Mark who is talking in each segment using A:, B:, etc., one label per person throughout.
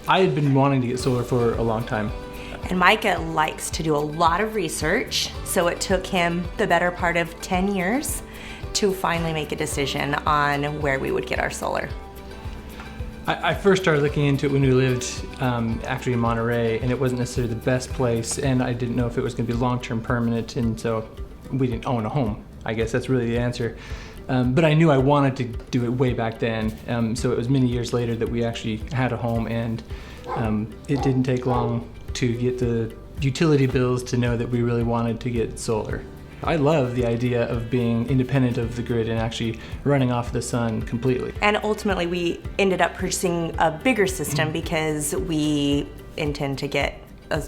A: I had been wanting to get solar for a long time.
B: And Micah likes to do a lot of research, so it took him the better part of 10 years to finally make a decision on where we would get our solar.
A: I first started looking into it when we lived actually in Monterey, and it wasn't necessarily the best place, and I didn't know if it was going to be long-term permanent, and so we didn't own a home. I guess that's really the answer. But I knew I wanted to do it way back then, so it was many years later that we actually had a home, and it didn't take long to get the utility bills to know that we really wanted to get solar. I love the idea of being independent of the grid and actually running off the sun completely.
B: And ultimately we ended up purchasing a bigger system because we intend to get an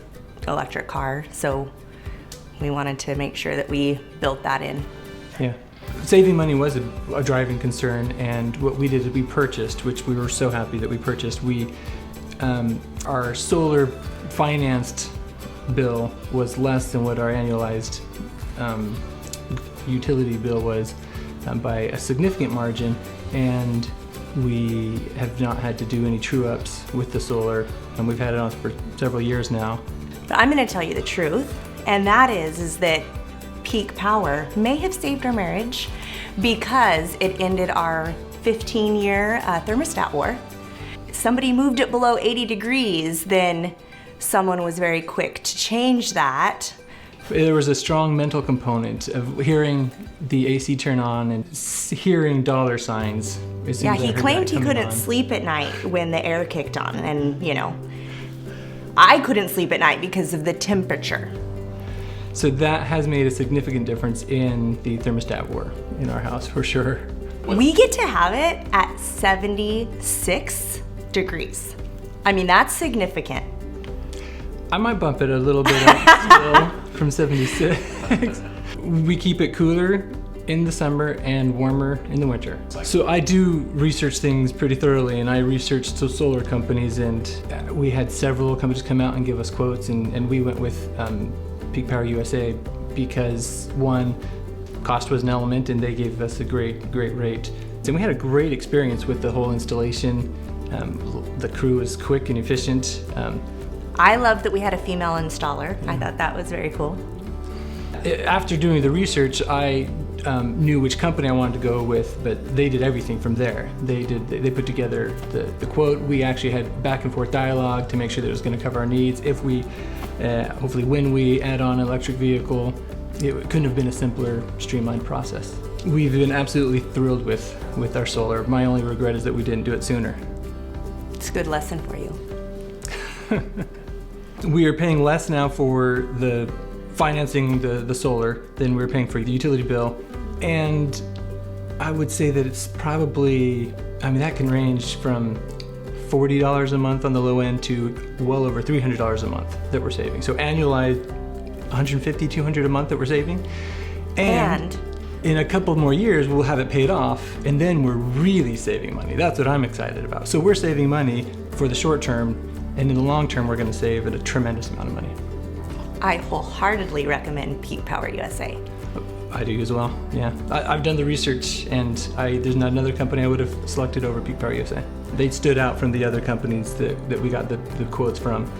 B: electric car, so we wanted to make sure that we built that in.
A: Yeah. Saving money was a driving concern, and what we did is we purchased, which we were so happy that we purchased. Our solar financed bill was less than what our annualized utility bill was by a significant margin, and we have not had to do any true-ups with the solar, and we've had it on for several years now.
B: But I'm going to tell you the truth, and that is that peak power may have saved our marriage because it ended our 15-year thermostat war. Somebody moved it below 80 degrees, then someone was very quick to change that.
A: There was a strong mental component of hearing the AC turn on and hearing dollar signs.
B: Yeah, he claimed he couldn't sleep at night when the air kicked on, and I couldn't sleep at night because of the temperature.
A: So that has made a significant difference in the thermostat war in our house, for sure.
B: We get to have it at 76 degrees. I mean, that's significant.
A: I might bump it a little bit up still from 76. We keep it cooler in the summer and warmer in the winter. So I do research things pretty thoroughly, and I researched solar companies, and we had several companies come out and give us quotes, and we went with Peak Power USA because, one, cost was an element, and they gave us a great rate. And we had a great experience with the whole installation. The crew was quick and efficient.
B: I love that we had a female installer. I thought that was very cool.
A: After doing the research, I knew which company I wanted to go with, but they did everything from there. They put together the quote. We actually had back and forth dialogue to make sure that it was going to cover our needs. If we, hopefully when we add on an electric vehicle, it couldn't have been a simpler, streamlined process. We've been absolutely thrilled with our solar. My only regret is that we didn't do it sooner.
B: It's a good lesson for you.
A: We are paying less now for the financing the solar than we're paying for the utility bill, and I would say that it's probably, that can range from $40 a month on the low end to well over $300 a month that we're saving. So annualized $150, $200 a month that we're saving, and in a couple more years we'll have it paid off, and then we're really saving money. That's what I'm excited about. So we're saving money for the short term, and in the long term, we're going to save a tremendous amount of money.
B: I wholeheartedly recommend Peak Power USA.
A: I do as well, yeah. I've done the research, and there's not another company I would have selected over Peak Power USA. They stood out from the other companies that we got the quotes from,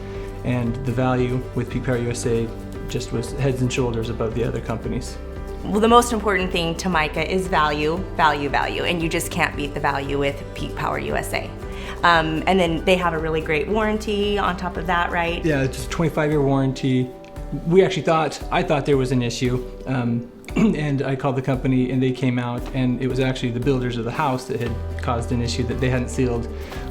A: and the value with Peak Power USA just was heads and shoulders above the other companies.
B: Well, the most important thing to Micah is value, value, value, and you just can't beat the value with Peak Power USA. And then they have a really great warranty on top of that, right?
A: Yeah, it's a 25-year warranty. I thought there was an issue, and I called the company, and they came out, and it was actually the builders of the house that had caused an issue, that they hadn't sealed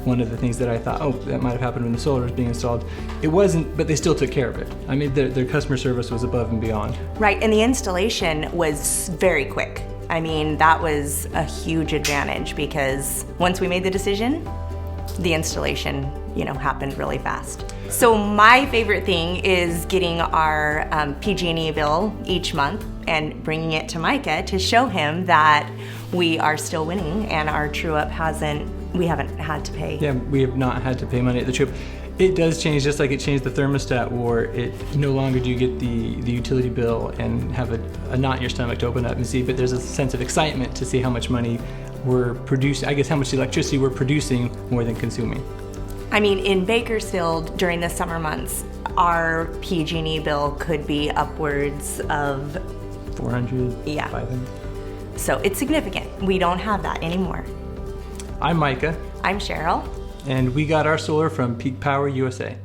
A: one of the things that I thought, that might have happened when the solar was being installed. It wasn't, but they still took care of it. Their customer service was above and beyond. Right,
B: and the installation was very quick. That was a huge advantage, because once we made the decision, the installation, happened really fast. So my favorite thing is getting our PG&E bill each month and bringing it to Micah to show him that we are still winning, and our true-up we haven't had to pay.
A: Yeah, we have not had to pay money at the true-up. It does change, just like it changed the thermostat war. It no longer do you get the utility bill and have a knot in your stomach to open up and see, but there's a sense of excitement to see how much money we're producing, how much electricity we're producing more than consuming.
B: I mean, in Bakersfield during the summer months, our PG&E bill could be upwards of
A: 400,
B: Yeah.
A: 500.
B: So it's significant. We don't have that anymore.
A: I'm Micah,
B: I'm Cheryl.
A: and we got our solar from Peak Power USA.